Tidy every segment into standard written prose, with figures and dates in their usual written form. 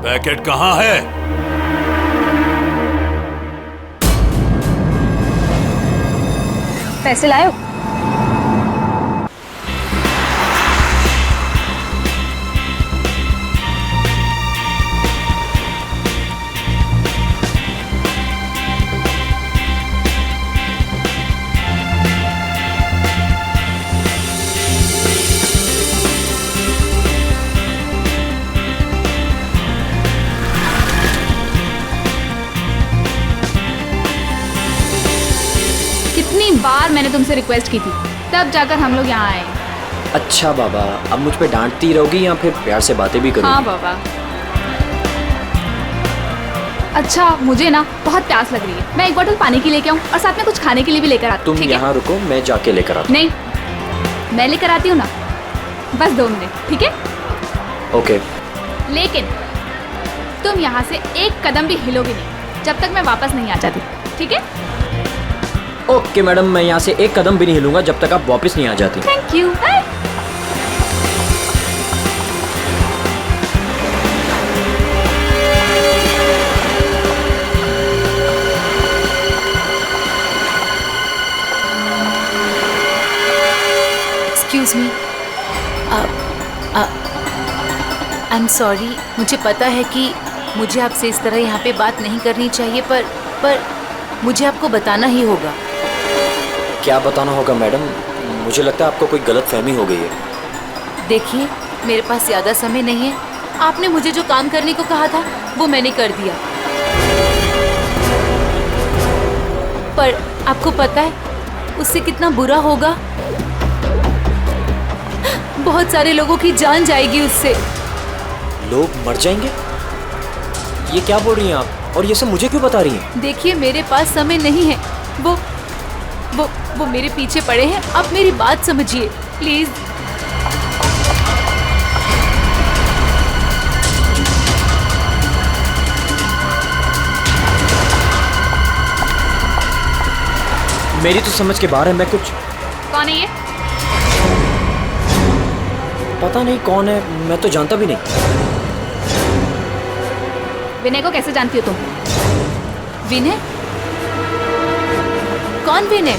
Packet कहाँ है? पैसे लाए हो? कितनी बार मैंने तुमसे रिक्वेस्ट की थी, तब जाकर हम लोग यहाँ आए। अच्छा बाबा, अब मुझ पे डांटती रहोगी या फिर प्यार से बातें भी करोगी? हाँ बाबा। अच्छा, मुझे ना बहुत प्यास लग रही है, मैं एक बोतल पानी की लेके आऊँ और साथ में कुछ खाने के लिए भी लेकर आती हूँ। तुम यहाँ रुको, मैं जाके लेकर आता हूँ। नहीं, मैं लेकर आती हूँ ना, बस 2 मिनट, ठीक है? ओके। लेकिन तुम यहाँ से एक कदम भी हिलोगे नहीं जब तक मैं वापस नहीं आ जाती, ठीक है? ओके मैडम, मैं यहाँ से एक कदम भी नहीं हिलूंगा जब तक आप वापस नहीं आ जाती। Thank you. Excuse me, I am sorry. मुझे पता है कि मुझे आपसे इस तरह यहाँ पे बात नहीं करनी चाहिए, पर मुझे आपको बताना ही होगा। क्या बताना होगा मैडम? मुझे लगता है आपको कोई गलत फहमी हो गई है। देखिए, मेरे पास ज़्यादा समय नहीं है। आपने मुझे जो काम करने को कहा था वो मैंने कर दिया, पर आपको पता है उससे कितना बुरा होगा? बहुत सारे लोगों की जान जाएगी उससे। लोग मर जाएंगे? ये क्या बोल रही हैं आप? और ये सब मुझे क्यों बता रही हैं? देखिए, मेरे पास समय नहीं है। वो मेरे पीछे पड़े हैं। आप मेरी बात समझिए प्लीज। मेरी तो समझ के बाहर है। मैं कुछ... कौन है ये? पता नहीं कौन है, मैं तो जानता भी नहीं। विनय को कैसे जानती हो तुम? विनय? कौन Vinay?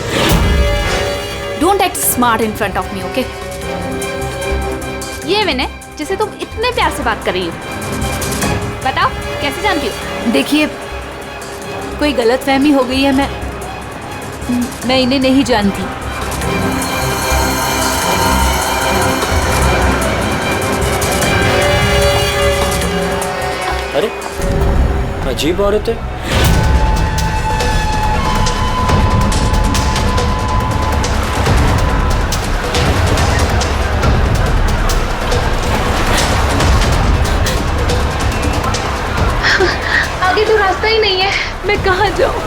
Don't act smart in front of me, okay? ये विनय जिसे तुम इतने प्यार से बात कर रही हो, बताओ कैसे जानती हो? देखिए, कोई गलतफहमी हो गई है। मैं इन्हें नहीं जानती। अरे, अजीब औरत है। आगे तो रास्ता ही नहीं है, मैं कहाँ जाऊँ?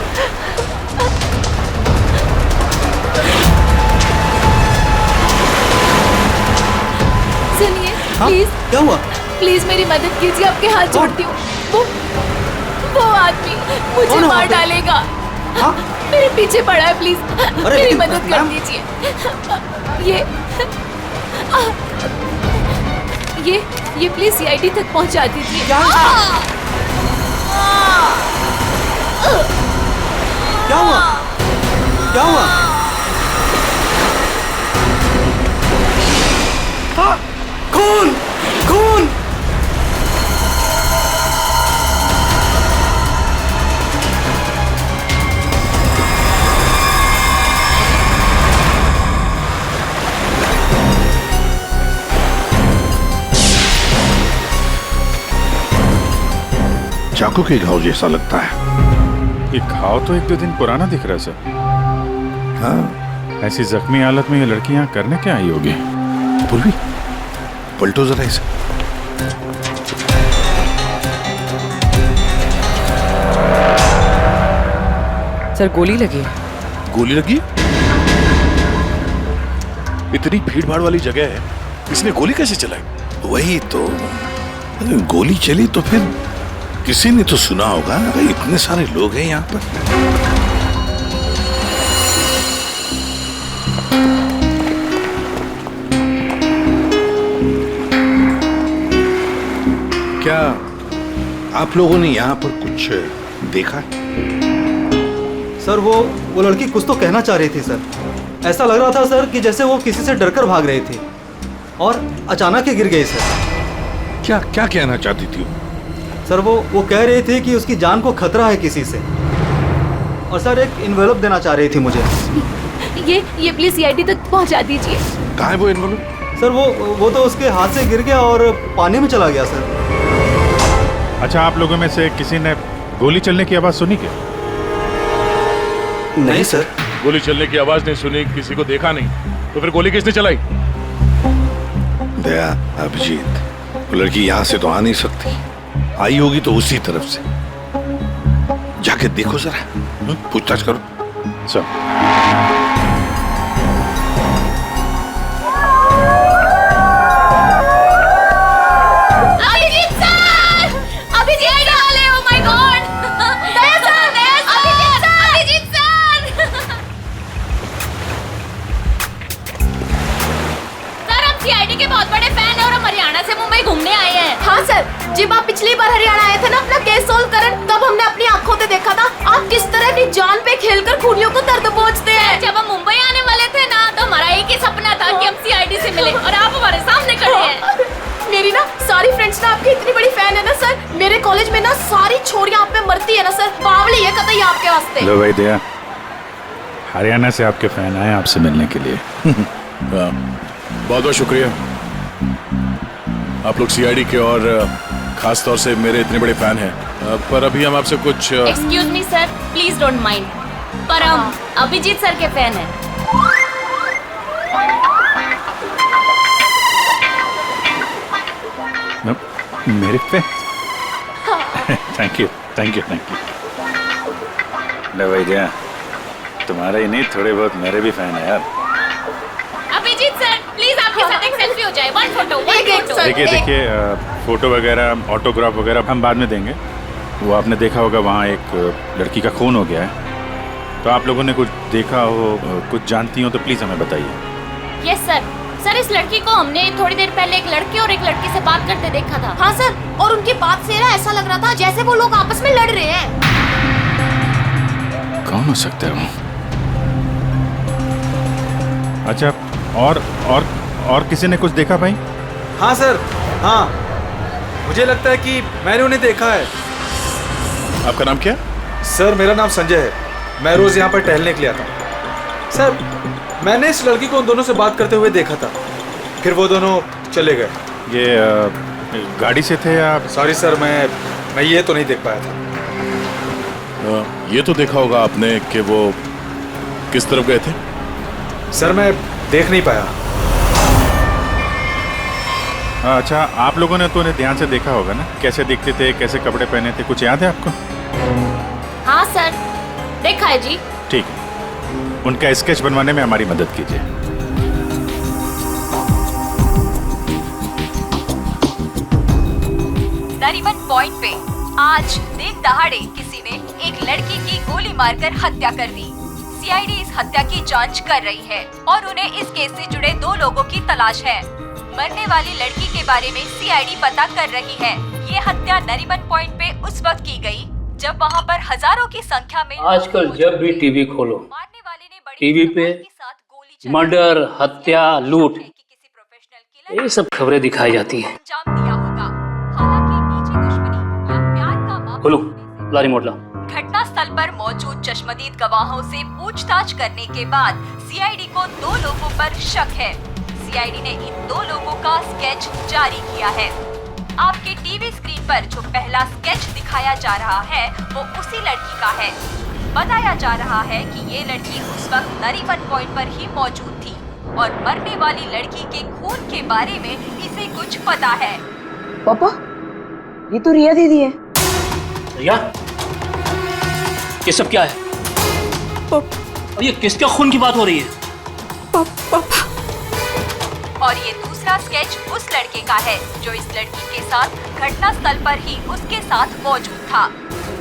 सुनिए, प्लीज। क्या हुआ? प्लीज मेरी मदद कीजिए, आपके हाथ जोड़ती हूँ। वो आदमी मुझे मार डालेगा। हाँ? मेरे पीछे पड़ा है, प्लीज मेरी लेकिन मदद कर दीजिए। ये प्लीज सीआईडी तक पहुंचा दीजिए। क्या हुआ? क्या हुआ? हाँ? कौन? चाकू के घाव जैसा लगता है। ये घाव तो 1-2 दिन पुराना दिख रहा है सर। हाँ, ऐसी जख्मी हालत में ये लड़की यहाँ करने क्या आई होगी? पूर्वी, पलटो जरा इसे। सर, गोली लगी। गोली लगी? इतनी भीड़ भाड़ वाली जगह है, इसने गोली कैसे चलाई? वही तो, गोली चली तो फिर किसी ने तो सुना होगा। अरे इतने सारे लोग हैं यहाँ पर। आप लोगों ने यहाँ पर कुछ देखा? सर वो लड़की कुछ तो कहना चाह रही थी सर। ऐसा लग रहा था सर कि जैसे वो किसी से डरकर भाग रही थी और अचानक ही गिर गई सर। क्या क्या कहना चाहती थी वो? सर वो कह रही थी कि उसकी जान को खतरा है किसी से, और सर एक इन्वेलप देना चाह रही थी मुझे। ये प्लीज सीआईडी तक पहुंचा दीजिए। कहाँ है वो एनवलप? सर वो तो उसके हाथ से गिर गया और पानी में चला गया सर। अच्छा, आप लोगों में से किसी ने गोली चलने की आवाज़ सुनी क्या? नहीं सर। गोली चलने की आवाज नहीं सुनी, किसी को देखा नहीं, तो फिर गोली किसने चलाई? दया, अभिजीत, वो लड़की यहाँ से तो आ नहीं सकती। आई होगी तो उसी तरफ से। जाके देखो जरा, पूछताछ करो। सर, घूमने आए हैं। हाँ सर, जब आप पिछली बार हरियाणा आए थे ना अपना केस सोल्व करने, तब हमने अपनी आंखों से देखा था आप किस तरह अपनी जान पे खेलकर खूनियों को दर्द पहुंचते हैं। जब हम मुंबई आने वाले थे ना, तो हमारा एक ही सपना था कि हम सीआईडी से मिले, और आप हमारे सामने खड़े हैं। मेरी ना सारी फ्रेंड्स ना आपकी इतनी बड़ी फैन है ना सर। मेरे कॉलेज में ना सारी छोरियां आप पे मरती है ना सर। बावली है कतई आपके वास्ते। लो भाई दया, हरियाणा से आपके फैन आए आपसे मिलने के लिए। बहुत बहुत शुक्रिया। आप लोग सीआईडी के और खास तौर से मेरे इतने बड़े फैन हैं, पर अभी हम आपसे कुछ excuse me sir, please don't mind, पर हम अभिजीत सर के फैन हैं। मेरे पे? Thank you. लो भाई दया, तुम्हारा ही नहीं, थोड़े बहुत मेरे भी फैन है यार। अभिजीत सर, प्लीज आपके साथ एक सेल्फी हो जाए। One photo. देखिए, फोटो वगैरह, ऑटोग्राफ वगैरह हम बाद में देंगे। वो आपने देखा होगा वहाँ एक लड़की का खून हो गया है, तो आप लोगों ने कुछ देखा हो, कुछ जानती हो तो प्लीज हमें बताइए। Yes sir. सर, इस लड़की को हमने थोड़ी देर पहले एक लड़के और एक लड़की से बात करते देखा था। हाँ सर, और उनकी बात से ना ऐसा लग रहा था जैसे वो लोग आपस में लड़ रहे हैं। कौन हो सकता है वो? अच्छा, और किसी ने कुछ देखा भाई? हाँ सर, हाँ, मुझे लगता है कि मैंने उन्हें देखा है। आपका नाम क्या? सर, मेरा नाम संजय है। मैं रोज यहाँ पर टहलने के लिए आता हूँ। सर, मैंने इस लड़की को उन दोनों से बात करते हुए देखा था, फिर वो दोनों चले गए। ये गाड़ी से थे या? सॉरी सर, मैं ये तो नहीं देख पाया था। ये तो देखा होगा आपने कि वो किस तरफ गए थे? सर, मैं देख नहीं पाया। अच्छा, आप लोगों ने तो उन्हें ध्यान से देखा होगा ना, कैसे दिखते थे, कैसे कपड़े पहने थे, कुछ याद है आपको? हाँ सर, देखा है जी। ठीक है, उनका स्केच बनवाने में हमारी मदद कीजिए। नरीमन पॉइंट पे आज दिन दहाड़े किसी ने एक लड़की की गोली मारकर हत्या कर दी। सीआईडी इस हत्या की जांच कर रही है और उन्हें इस केस से जुड़े 2 लोगों की तलाश है। मरने वाली लड़की के बारे में सीआईडी पता कर रही है। ये हत्या नरीमन पॉइंट पे उस वक्त की गई जब वहाँ पर हजारों की संख्या में आजकल जब भी टीवी खोलो, मारने वाले ने बड़ी टीवी पे मर्डर, हत्या, लूट, ये सब खबरें दिखाई जाती हैं। अंजाम दिया होगा। हालांकि निजी दुश्मनी या प्यार का मामला खोलो, ला रिमोट ला। घटना स्थल पर मौजूद चश्मदीद गवाहों से पूछताछ करने के बाद सीआईडी को 2 लोगों पर शक है। सीआईडी ने इन 2 लोगों का स्केच जारी किया है। आपके टीवी स्क्रीन पर जो पहला स्केच दिखाया जा रहा है वो उसी लड़की का है। बताया जा रहा है कि ये लड़की उस वक्त नरीमन पॉइंट पर ही मौजूद थी और मरने वाली लड़की के खून के बारे में इसे कुछ पता है। पापा, ये तो रिया दीदी है। रिया, ये सब क्या है? और ये किसके खून की बात हो रही है? पापा। और ये दूसरा स्केच उस लड़के का है जो इस लड़की के साथ घटना स्थल पर ही उसके साथ मौजूद था।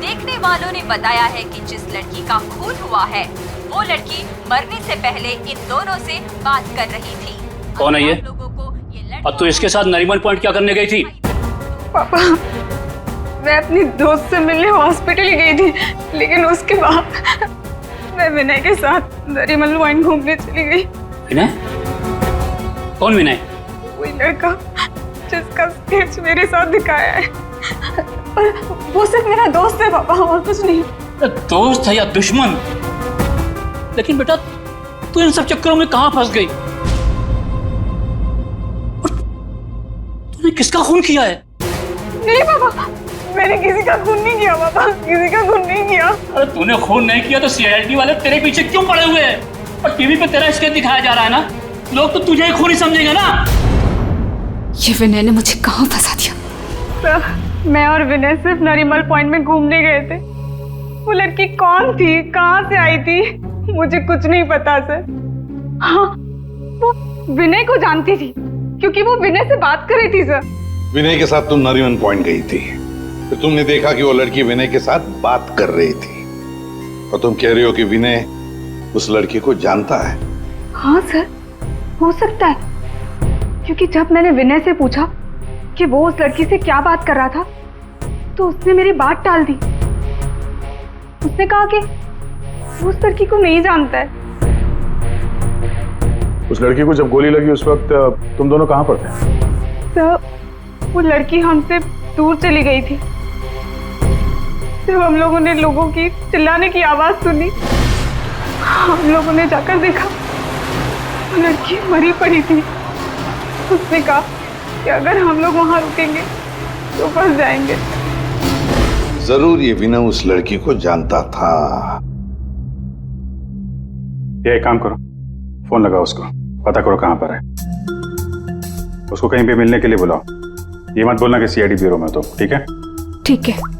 देखने वालों ने बताया है कि जिस लड़की का खून हुआ है वो लड़की मरने से पहले इन दोनों से बात कर रही थी। कौन है ये? लोगों को ये अब तो इसके साथ नरीमन पॉइंट क्या करने गई थी? पापा, मैं अपनी दोस्त से मिलने हॉस्पिटल गई थी, लेकिन उसके बाद मैं विनय के साथ नरीमन पॉइंट घूमने चली गई। विनय? कौन विनय? वही लड़का जिसका स्केच मेरे साथ दिखाया है। और वो सिर्फ मेरा दोस्त है पापा, और कुछ नहीं। दोस्त है या दुश्मन? लेकिन बेटा तू इन सब चक्करों में कहां फंस गई? तूने किसका खून किया है? नहीं पापा, मैंने किसी का खून नहीं किया पापा, किसी का खून नहीं किया। अरे तूने खून नहीं किया तो सीआईडी वाले तेरे पीछे क्यों पड़े हुए हैं? और टीवी पे तेरा स्केच दिखाया जा रहा है ना, लोग तो तुझे ही खूनी समझेंगे ना। ये विनय ने मुझे कहाँ फंसा दिया? सर, मैं और विनय सिर्फ नरीमन पॉइंट में घूमने गए थे। वो लड़की कौन थी, कहाँ से आई थी, मुझे कुछ नहीं पता सर। हाँ, वो विनय को जानती थी क्योंकि वो विनय से बात कर रही थी सर। विनय के साथ तुम नरीमन पॉइंट गई थी, फिर तुमने देखा कि वो लड़की विनय के साथ बात कर रही थी, और तुम कह रही हो कि विनय उस लड़की को जानता है। हाँ सर, हो सकता है, क्योंकि जब मैंने विनय से पूछा कि वो उस लड़की से क्या बात कर रहा था, तो उसने मेरी बात टाल दी। उसने कहा कि वो उस लड़की को नहीं जानता है। उस लड़की को जब गोली लगी उस वक्त तुम दोनों कहाँ पर थे? सर, वो लड़की हमसे दूर चली गई थी। जब हम लोगों ने लोगों की चिल्लाने की आवाज सुनी, हम लोगों ने जाकर देखा वो लड़की मरी पड़ी थी। उसने कहा कि अगर हम लोग वहां रुकेंगे तो फंस जाएंगे। जरूर ये विनय उस लड़की को जानता था। ये एक काम करो, फोन लगाओ उसको, पता करो कहां पर है। उसको कहीं पे मिलने के लिए बुलाओ। ये मत बोलना कि सीआईडी ब्यूरो में, तो ठीक है? ठीक है।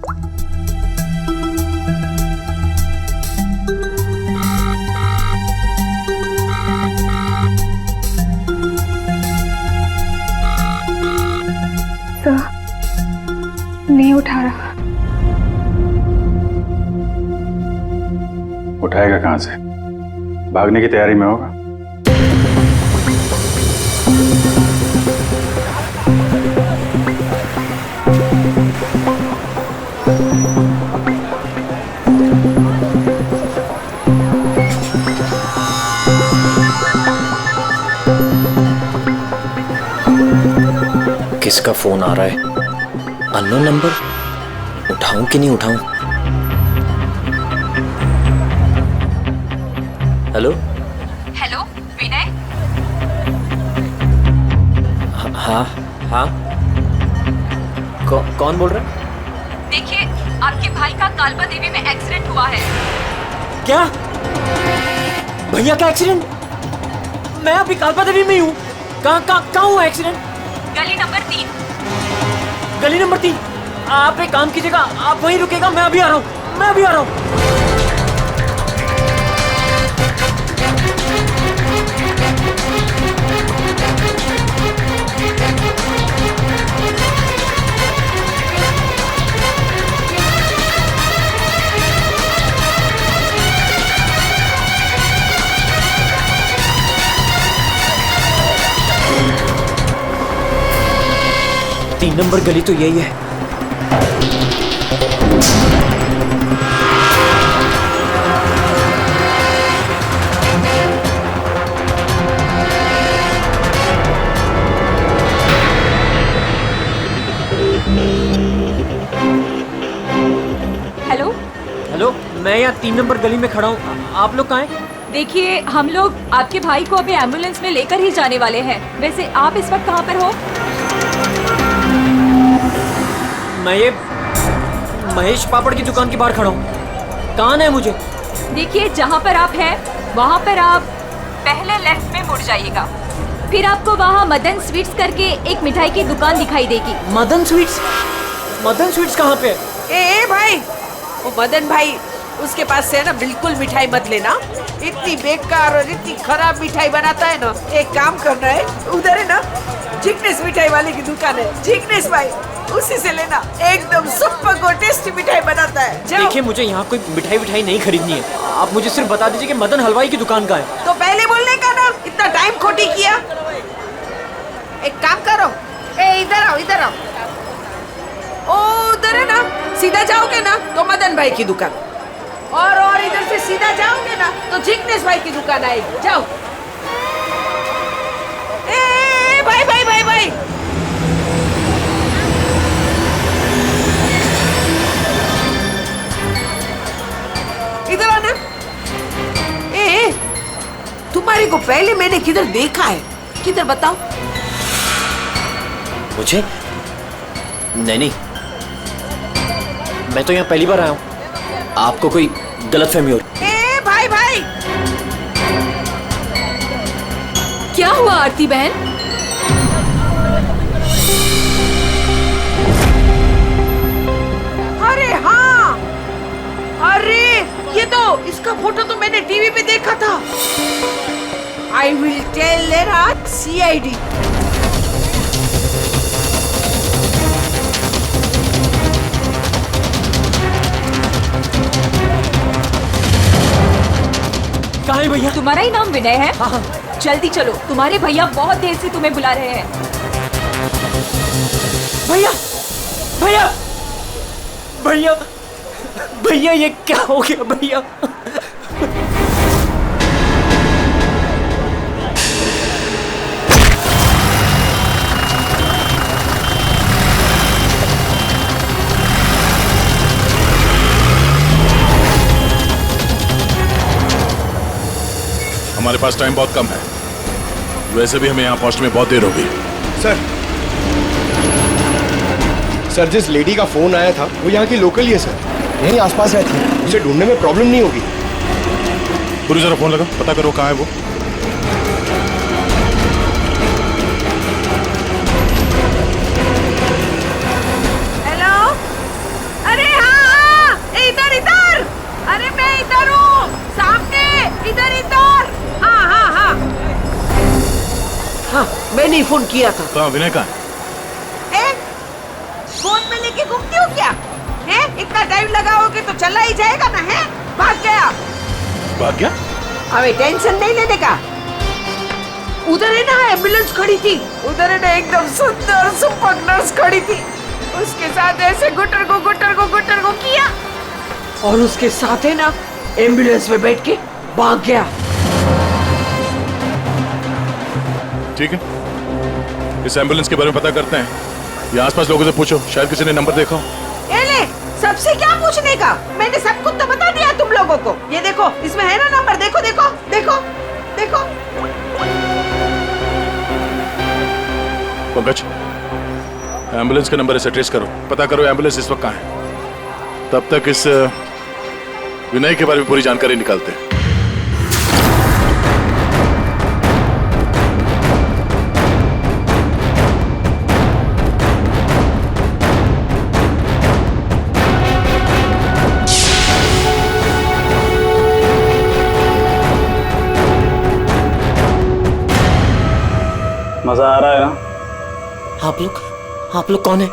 नहीं उठा रहा। उठाएगा कहां से? भागने की तैयारी में होगा। किसका फोन आ रहा है? Unknown number. उठाऊं कि नहीं उठाऊं? हेलो? हेलो विनय? हाँ हाँ, कौन बोल रहा है? देखिए, आपके भाई का कालबा देवी में एक्सीडेंट हुआ है। क्या? भैया का एक्सीडेंट? मैं अभी कालबा देवी में ही हूँ। कहाँ हुआ एक्सीडेंट? गली नंबर 3। गली नंबर 3? आप एक काम कीजिएगा, आप वहीं रुकेगा, मैं अभी आ रहा हूँ, मैं अभी आ रहा हूँ। तीन नंबर गली तो यही है। हेलो? हेलो, मैं यहाँ 3 नंबर गली में खड़ा हूँ। आप लोग कहाँ हैं? देखिए, हम लोग आपके भाई को अभी एम्बुलेंस में लेकर ही जाने वाले हैं। वैसे आप इस वक्त कहाँ पर हो? मैं ये महेश पापड़ की दुकान के बाहर खड़ा हूँ। कहाँ है मुझे? देखिए, जहाँ पर आप हैं वहाँ पर आप पहले लेफ्ट में मुड़ जाइएगा, फिर आपको वहाँ मदन स्वीट्स करके एक मिठाई की दुकान दिखाई देगी। मदन स्वीट्स? मदन स्वीट्स कहाँ पे? ए भाई, वो मदन भाई, उसके पास से है ना बिल्कुल मिठाई मत लेना। इतनी बेकार और इतनी खराब मिठाई बनाता है ना। एक काम करना है, उधर है ना जिग्नेश मिठाई वाले की दुकान है, जिग्नेश भाई, उसी से लेना। एकदम सुपर को टेस्टी मिठाई बनाता है। देखिए, मुझे यहाँ कोई मिठाई नहीं खरीदनी है। आप मुझे सिर्फ बता दीजिए कि मदन हलवाई की दुकान का है। तो पहले बोलने का ना, इतना टाइम खोटी किया। एक काम करो, ए इधर आओ, इधर आओ। ओ उधर है ना सीधा जाओगे ना तो मदन भाई की दुकान, और इधर से सीधा जाओगे ना तो जिग्नेश भाई की दुकान आएगी। जाओ। ए भाई भाई भाई भाई, इधर आना। ए तुम्हारे को पहले मैंने किधर देखा है, किधर बताओ। मुझे नहीं, मैं तो यहाँ पहली बार आया हूँ, आपको कोई गलतफहमी हो रही। ए भाई भाई, क्या हुआ आरती बहन? अरे हाँ, अरे ये तो, इसका फोटो तो मैंने टीवी पे देखा था। I will tell their CID। कहाँ है भैया? तुम्हारा ही नाम विनय है? हाँ हाँ। जल्दी चलो, तुम्हारे भैया बहुत देर से तुम्हें बुला रहे हैं। भैया भैया भैया भैया, ये क्या हो गया भैया? हमारे पास टाइम बहुत कम है, वैसे भी हमें यहाँ पहुँचने में बहुत देर होगी। सर, जिस लेडी का फोन आया था वो यहाँ की लोकल ही है सर, यहीं आसपास रहती है, उसे ढूंढने में प्रॉब्लम नहीं होगी। पूरी जरा फोन लगा, पता करो कहाँ है वो। हेलो, अरे हाँ, इधर इधर, अरे मैं इधर हूँ, सामने, इधर इधर। हाँ हाँ हाँ हाँ, मैंने ही फोन किया था। कहाँ विनय कहाँ है? फोन में लेके घूमती हो क्या? है? इतना टाइम लगाओगे तो चला ही जाएगा ना, है? भाग गया। भाग गया? अबे टेंशन नहीं लेने का। उधर है ना एम्बुलेंस खड़ी थी, उधर है ना एकदम सुंदर सुपर नर्स खड़ी थी, उसके साथ ऐसे गुटर को किया, और उसके साथ है ना एम्बुलेंस में बैठ के भाग गया। ठीक है, इस एम्बुलेंस के बारे में पता करते हैं। ये आसपास लोगों से पूछो, शायद किसी ने नंबर देखा हो। ले, सबसे क्या पूछने का, मैंने सब कुछ तो बता दिया तुम लोगों को। ये देखो, इसमें है ना नंबर, देखो देखो देखो देखो। पंकज, एम्बुलेंस का नंबर इसे ट्रेस करो, पता करो एम्बुलेंस इस वक्त कहाँ है। तब तक इस विनय के बारे में पूरी जानकारी निकालते हैं। मजा आ रहा है ना? आप लोग कौन है?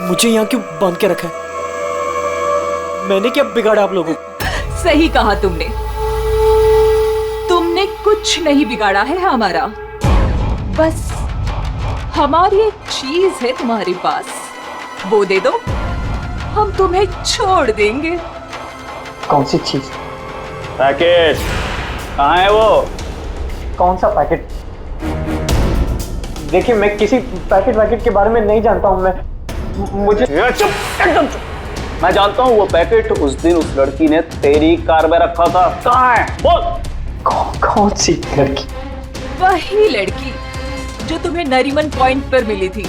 मुझे यहाँ क्यों बांध के रखा है? मैंने क्या बिगाड़ा आप लोगों को? सही कहा तुमने कुछ नहीं बिगाड़ा है हमारा, बस हमारी एक चीज है तुम्हारे पास, वो दे दो, हम तुम्हें छोड़ देंगे। कौन सी चीज? पैकेट कहाँ है वो? कौन सा पैकेट? देखिए, मैं किसी पैकेट के बारे में नहीं जानता हूँ। मुझे चुप, एकदम चुप। मैं जानता हूँ वो पैकेट उस दिन उस लड़की ने तेरी कार में रखा था। कहाँ है बोल? कौन सी लड़की? वही लड़की जो तुम्हें नरीमन पॉइंट पर मिली थी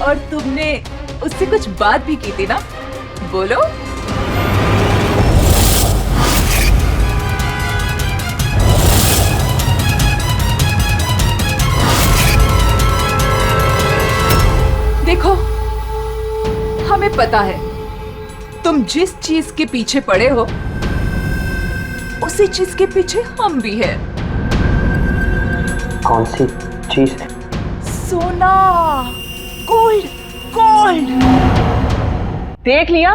और तुमने उससे कुछ बात भी की थी ना, बोलो। देखो, हमें पता है तुम जिस चीज के पीछे पड़े हो उसी चीज के पीछे हम भी हैं। कौन सी चीज? सोना, गोल्ड, गोल्ड। देख लिया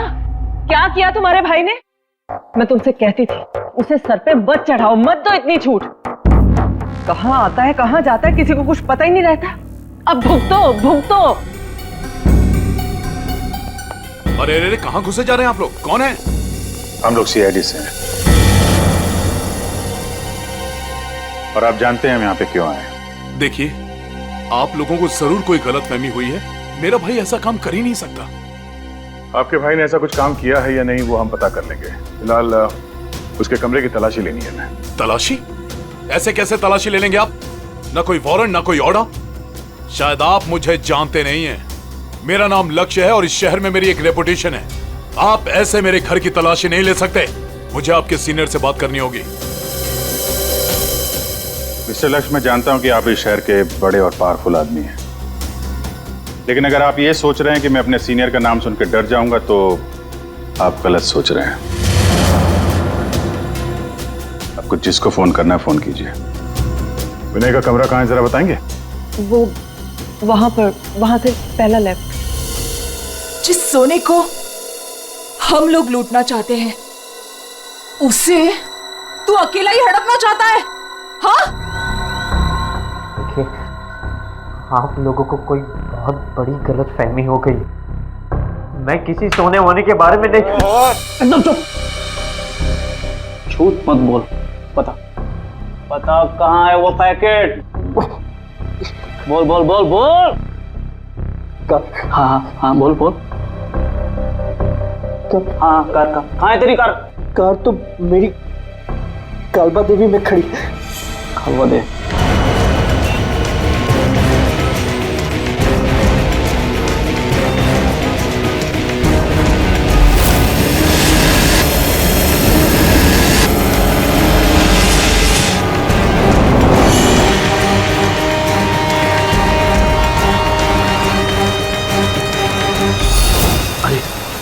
क्या किया तुम्हारे भाई ने? मैं तुमसे कहती थी उसे सर पे मत चढ़ाओ, मत दो इतनी छूट। कहाँ आता है कहाँ जाता है किसी को कुछ पता ही नहीं रहता। अब भुगतो भुगतो। अरे अरे कहाँ घुसे जा रहे हैं आप लोग? कौन है? हम लोग सीआईडी से हैं और आप जानते हैं हम यहाँ पे क्यों आए हैं। देखिए, आप लोगों को जरूर कोई गलतफहमी हुई है। मेरा भाई ऐसा काम कर ही नहीं सकता। आपके भाई ने ऐसा कुछ काम किया है या नहीं वो हम पता कर लेंगे। फिलहाल उसके कमरे की तलाशी लेनी है। मैं तलाशी? ऐसे कैसे तलाशी ले लेंगे आप? ना कोई वारंट ना कोई ऑर्डर। शायद आप मुझे जानते नहीं हैं। मेरा नाम लक्ष्य है और इस शहर में मेरी एक रेपुटेशन है। आप ऐसे मेरे घर की तलाशी नहीं ले सकते। मुझे आपके सीनियर से बात करनी होगी। मिस्टर लक्ष्य, मैं जानता हूं कि आप इस शहर के बड़े और पावरफुल आदमी हैं, लेकिन अगर आप ये सोच रहे हैं कि मैं अपने सीनियर का नाम सुनकर डर जाऊंगा तो आप गलत सोच रहे हैं। आपको जिसको फोन करना है फोन कीजिए। विनय का कमरा कहाँ है जरा बताएंगे? वो वहां पर, वहां से पहला लेफ्ट। जिस सोने को हम लोग लूटना चाहते हैं उसे तू अकेला ही हड़पना चाहता है? हाँ? देखिए, आप लोगों को कोई बहुत बड़ी गलतफहमी हो गई। मैं किसी सोने वोने के बारे में नहीं। एकदम चुप। झूठ मत बोल। पता कहाँ है वो पैकेट? बोल बोल बोल बोल। हाँ बोल बोल। हाँ कार कहाँ है तेरी कार? कार तो मेरी कालबा देवी में खड़ी। कालबा देवी?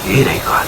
ये रही कार।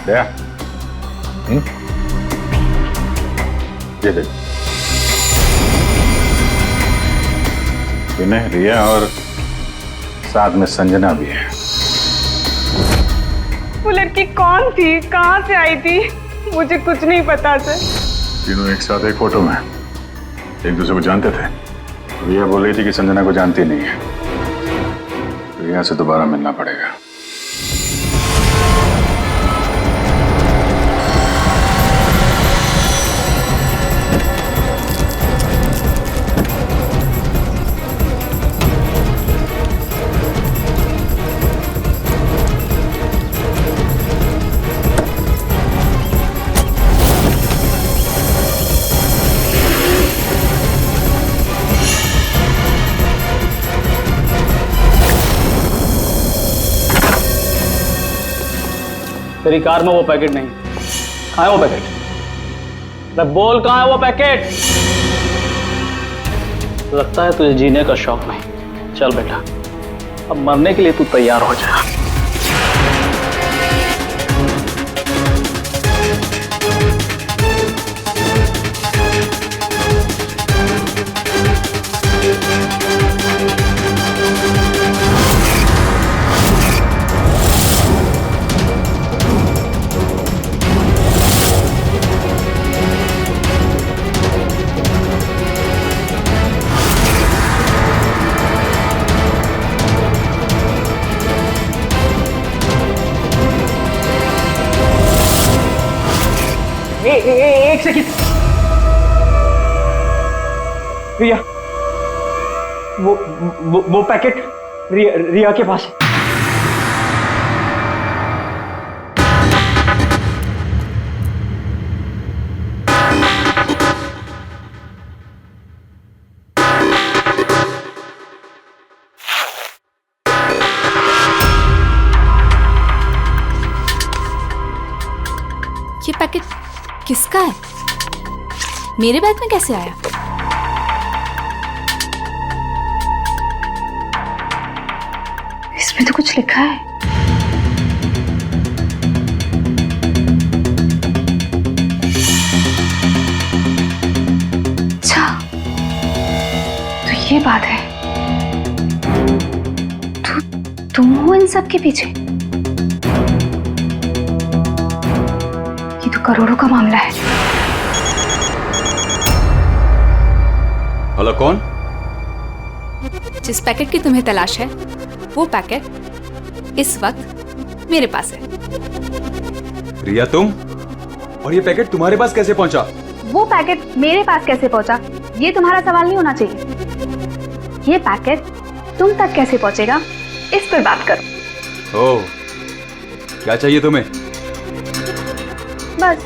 दया, ये देख, विनय, रिया और साथ में संजना भी है। वो लड़की कौन थी, कहाँ से आई थी? मुझे कुछ नहीं पता सर। तीनों एक साथ एक फोटो में एक दूसरे को जानते थे। रिया बोल रही थी कि संजना को जानती नहीं है। रिया से दोबारा मिलना पड़ेगा। तेरी कार में वो पैकेट नहीं। कहाँ है वो पैकेट? मैं बोल, कहाँ है वो पैकेट? लगता है तुझे जीने का शौक नहीं। चल बेटा, अब मरने के लिए तू तैयार हो जा। एक सेकंड रिया, वो पैकेट रिया के पास है। किसका है? मेरे बैग में कैसे आया? इसमें तो कुछ लिखा है। अच्छा, तो ये बात है। तुम हो इन सब के पीछे? ये तो करोड़ों का मामला है। हेलो, कौन? जिस पैकेट की तुम्हें तलाश है वो पैकेट इस वक्त मेरे पास है। रिया, तुम? और ये पैकेट तुम्हारे पास कैसे पहुंचा? वो पैकेट मेरे पास कैसे पहुंचा ये तुम्हारा सवाल नहीं होना चाहिए। ये पैकेट तुम तक कैसे पहुंचेगा इस पर बात करो। ओह, क्या चाहिए तुम्हें? बस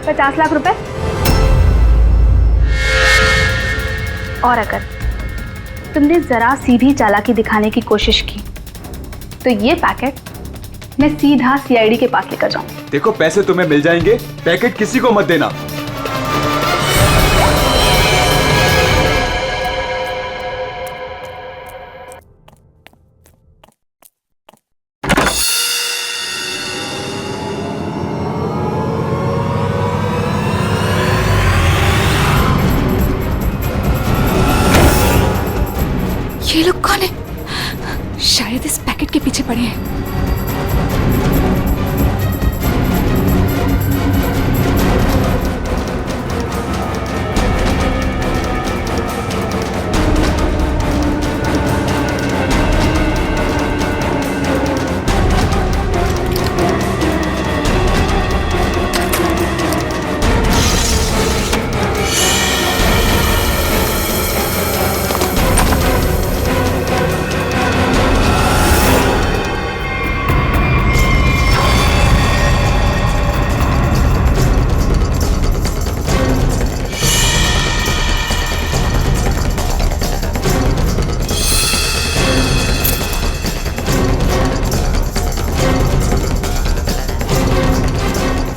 50 लाख रुपए। और अगर तुमने जरा सी भी चालाकी दिखाने की कोशिश की तो ये पैकेट मैं सीधा सीआईडी के पास लेकर जाऊं। देखो, पैसे तुम्हें मिल जाएंगे, पैकेट किसी को मत देना। ये लोग कौन है? शायद इस पैकेट के पीछे पड़े हैं।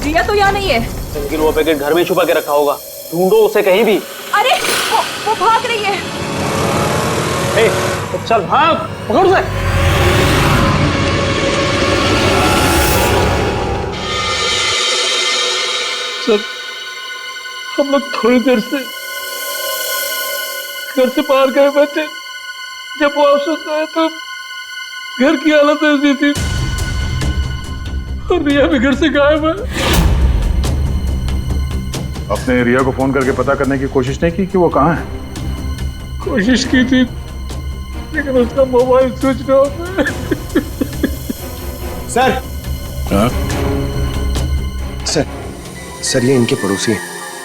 रिया तो यहाँ नहीं है। लेकिन वो पैकेट घर में छुपा के रखा होगा, ढूंढो उसे कहीं भी। अरे वो भाग रही है। ए, तो चल भाग, पकड़ उसे। सर, हम लोग थोड़ी देर से घर से बाहर गए बैठे, जब वापस आए तो घर की हालत ऐसी थी और रिया भी घर से गायब है। आपने रिया को फोन करके पता करने की कोशिश नहीं की कि वो कहाँ है? कोशिश की थी लेकिन उसका मोबाइल स्विच ऑफ है। सर, सर ये इनके पड़ोसी हैं।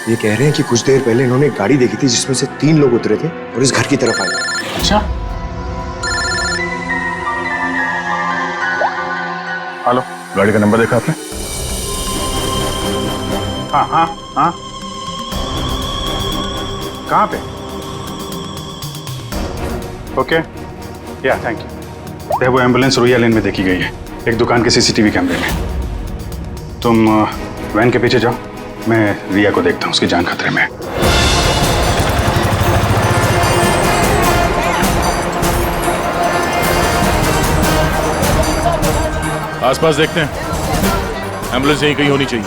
ये कह रहे हैं कि कुछ देर पहले इन्होंने एक गाड़ी देखी थी जिसमें से 3 लोग उतरे थे और इस घर की तरफ आए। अच्छा, हेलो, गाड़ी का नंबर देखा आपने? हाँ हाँ हाँ, कहाँ पे? ओके, या थैंक यू। वो एम्बुलेंस रोया लेन में देखी गई है, एक दुकान के सीसीटीवी कैमरे में। तुम वैन के पीछे जाओ, मैं रिया को देखता हूँ, उसकी जान खतरे में है। आसपास देखते हैं, एम्बुलेंस यहीं कहीं होनी चाहिए।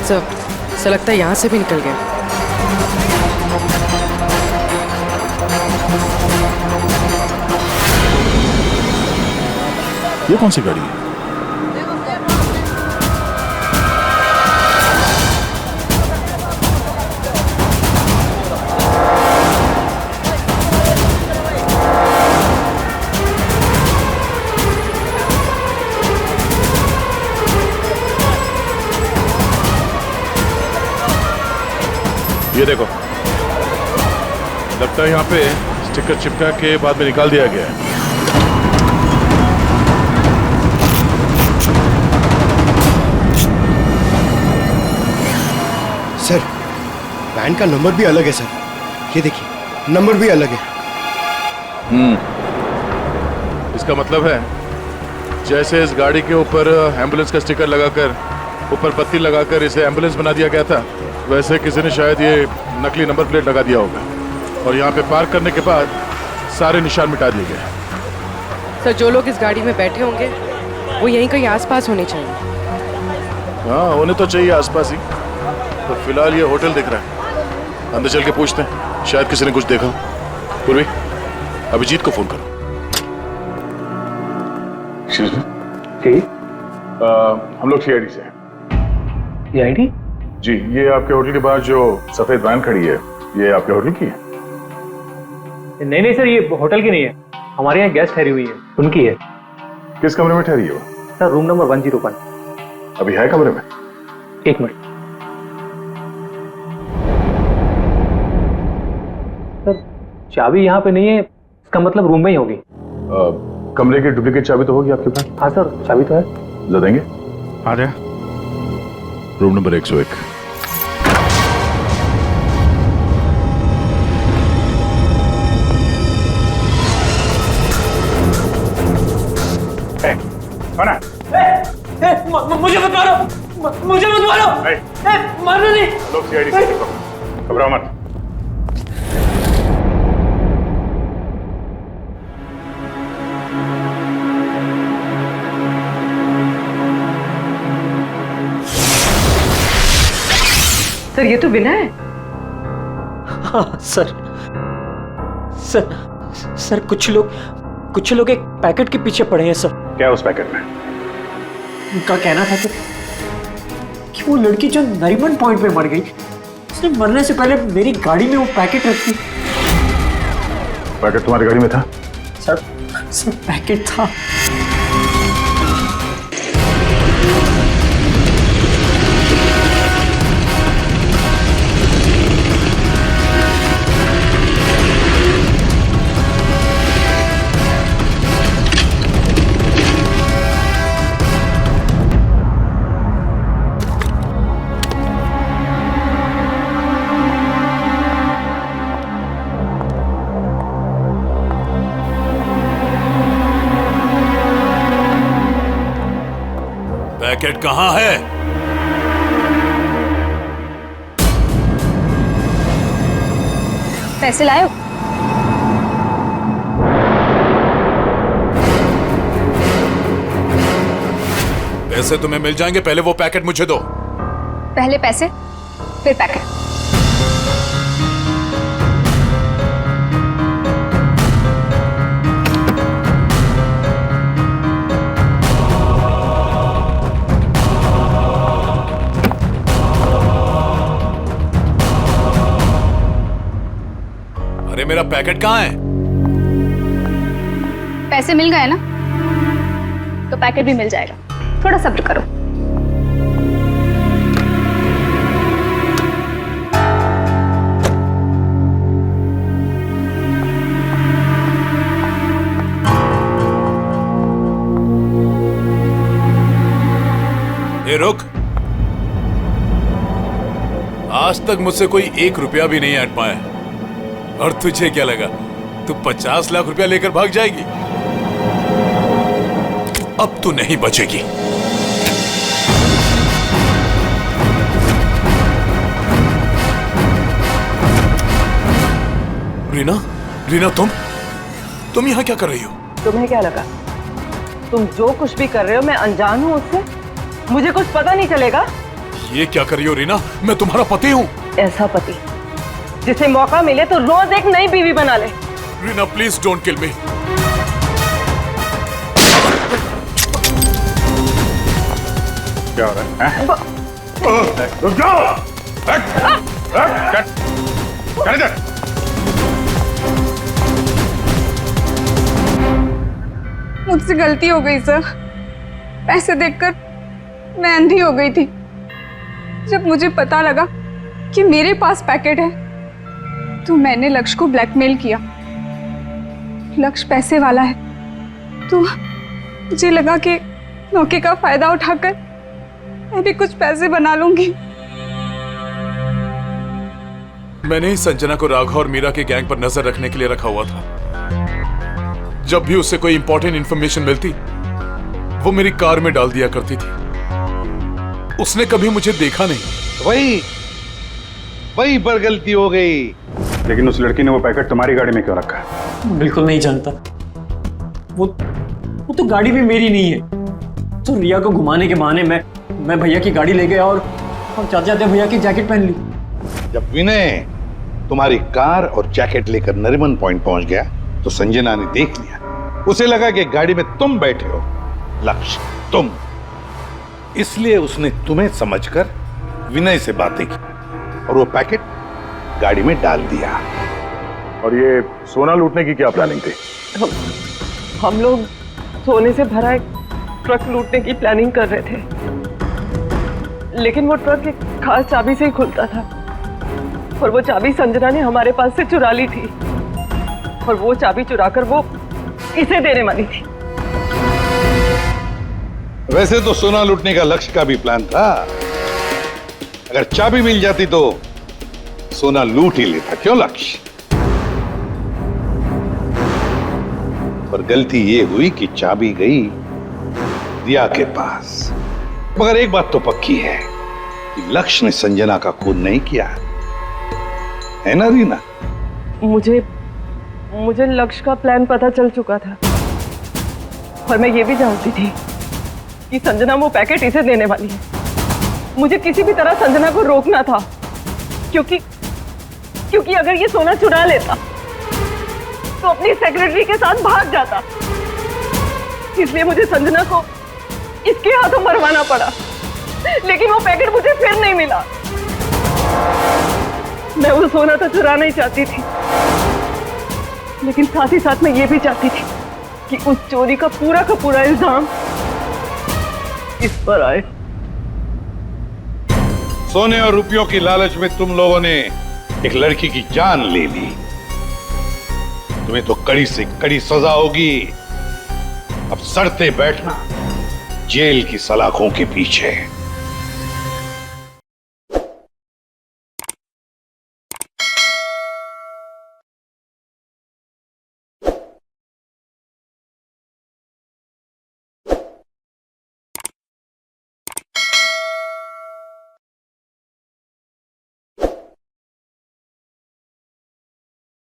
सर लगता है यहाँ से भी निकल गया। ये कौन सी गाड़ी है? ये देखो, लगता है यहाँ पे स्टिकर चिपका के बाद में निकाल दिया गया है। सर, वैन का नंबर भी अलग है सर, ये देखिए नंबर भी अलग है। इसका मतलब है जैसे इस गाड़ी के ऊपर एम्बुलेंस का स्टिकर लगाकर ऊपर पत्ती लगाकर इसे एम्बुलेंस बना दिया गया था, वैसे किसी ने शायद ये नकली नंबर प्लेट लगा दिया होगा और यहाँ पे पार्क करने के बाद सारे निशान मिटा दिए गए। सर जो लोग इस गाड़ी में बैठे होंगे वो यहीं कहीं आसपास होने चाहिए। हाँ होने तो चाहिए आसपास ही। तो फिलहाल ये होटल दिख रहा है, अंदर चल के पूछते हैं, शायद किसी ने कुछ देखा। पूर्वी अभिजीत को फोन करो। हम लोग सीआईडी से हैं। सीआईडी? जी, ये आपके होटल के पास जो सफेद वैन खड़ी है, ये आपके होटल की है? नहीं नहीं सर, ये होटल की नहीं है, हमारे यहाँ गेस्ट ठहरी हुई है, उनकी है। किस कमरे में ठहरी है वो? Sir room number 101। अभी है कमरे में? एक मिनट सर, चाबी यहाँ पे नहीं है, इसका मतलब रूम में ही होगी। कमरे की डुप्लीकेट चाबी तो होगी आपके पास? हाँ सर, चाबी तो है। ला देंगे? आ जाए। Room number 101। मुझे मत मारो, मुझे मत मारो, मारो नहीं। लोग सीआईडी से घबराओ मत। सर ये तो विनय है। हाँ सर, सर कुछ लोग एक पैकेट के पीछे पड़े हैं सर। क्या उस पैकेट में? उनका कहना था कि वो लड़की जो नरीमन पॉइंट पे मर गई, उसने मरने से पहले मेरी गाड़ी में वो पैकेट रखी। पैकेट तुम्हारी गाड़ी में था? सर पैकेट था। पैकेट कहाँ है? पैसे लाए हो? पैसे तुम्हें मिल जाएंगे, पहले वो पैकेट मुझे दो। पहले पैसे फिर पैकेट। अरे मेरा पैकेट कहाँ है? पैसे मिल गए ना, तो पैकेट भी मिल जाएगा। थोड़ा सब्र करो। ए रुक, आज तक मुझसे कोई 1 रुपया भी नहीं ऐंठ पाया, और तुझे क्या लगा तू 50 लाख रुपया लेकर भाग जाएगी? अब तू नहीं बचेगी। रीना, रीना तुम यहाँ क्या कर रही हो? तुम्हें क्या लगा तुम जो कुछ भी कर रहे हो मैं अनजान हूँ उससे? मुझे कुछ पता नहीं चलेगा? ये क्या कर रही हो रीना? मैं तुम्हारा पति हूँ। ऐसा पति जिसे मौका मिले तो रोज एक नई बीवी बना ले। रीना प्लीज डोंट किल मी। क्या हो रहा है? रुक जाओ! मुझसे गलती हो गई सर। पैसे देखकर मैं अंधी हो गई थी। जब मुझे पता लगा कि मेरे पास पैकेट है तो मैंने लक्ष्य को ब्लैकमेल किया। लक्ष्य पैसे वाला है तो मुझे लगा कि मौके का फायदा उठाकर मैं भी कुछ पैसे बना लूंगी। मैंने ही संजना को राघव और मीरा के गैंग पर नजर रखने के लिए रखा हुआ था। जब भी उससे कोई इंपॉर्टेंट इंफॉर्मेशन मिलती वो मेरी कार में डाल दिया करती थी। उसने कभी मुझे देखा नहीं। वही पर गलती हो गई। लेकिन उस लड़की ने वो पैकेट तुम्हारी गाड़ी में क्यों रखा है? बिल्कुल नहीं जानता। वो तो गाड़ी भी मेरी नहीं है। तो रिया को घुमाने के बहाने मैं भैया की गाड़ी ले गया और जाते जाते भैया की जैकेट पहन ली। जब विनय तुम्हारी कार और जैकेट लेकर नरीमन पॉइंट पहुंच गया तो संजना ने देख लिया। उसे लगा कि गाड़ी में तुम बैठे हो, लक्ष्य तुम। इसलिए उसने तुम्हें समझकर विनय से बातें की और वो पैकेट गाड़ी में डाल दिया। और ये सोना लूटने की क्या प्लानिंग थी? हम लोग सोने से भरा एक ट्रक लूटने की प्लानिंग कर रहे थे, लेकिन वो ट्रक एक खास चाबी से ही खुलता था और वो चाबी संजना ने हमारे पास से चुरा ली थी और वो चाबी चुराकर वो इसे देने वाली थी। वैसे तो सोना लूटने का लक्ष्य का भी प्लान था। अगर चाबी मिल जाती तो सोना लूट ही लेता, क्यों लक्ष्य? पर गलती ये हुई कि चाबी गई रिया के पास। मगर एक बात तो पक्की है कि लक्ष्य ने संजना का खून नहीं किया, है ना रीना? मुझे लक्ष्य का प्लान पता चल चुका था और मैं ये भी जानती थी कि संजना वो पैकेट इसे देने वाली है। मुझे किसी भी तरह संजना को रोकना था, क्योंकि अगर ये सोना चुरा लेता तो अपनी सेक्रेटरी के साथ भाग जाता। इसलिए मुझे संजना को इसके हाथों मरवाना पड़ा, लेकिन वो पैकेट मुझे फिर नहीं मिला। मैं वो सोना तो चुराना ही चाहती थी, लेकिन साथ ही साथ मैं ये भी चाहती थी कि उस चोरी का पूरा इल्जाम इस पर आए। सोने और रुपयों की लालच में तुम लोगों ने एक लड़की की जान ले ली। तुम्हें तो कड़ी से कड़ी सजा होगी। अब सड़ते बैठना जेल की सलाखों के पीछे।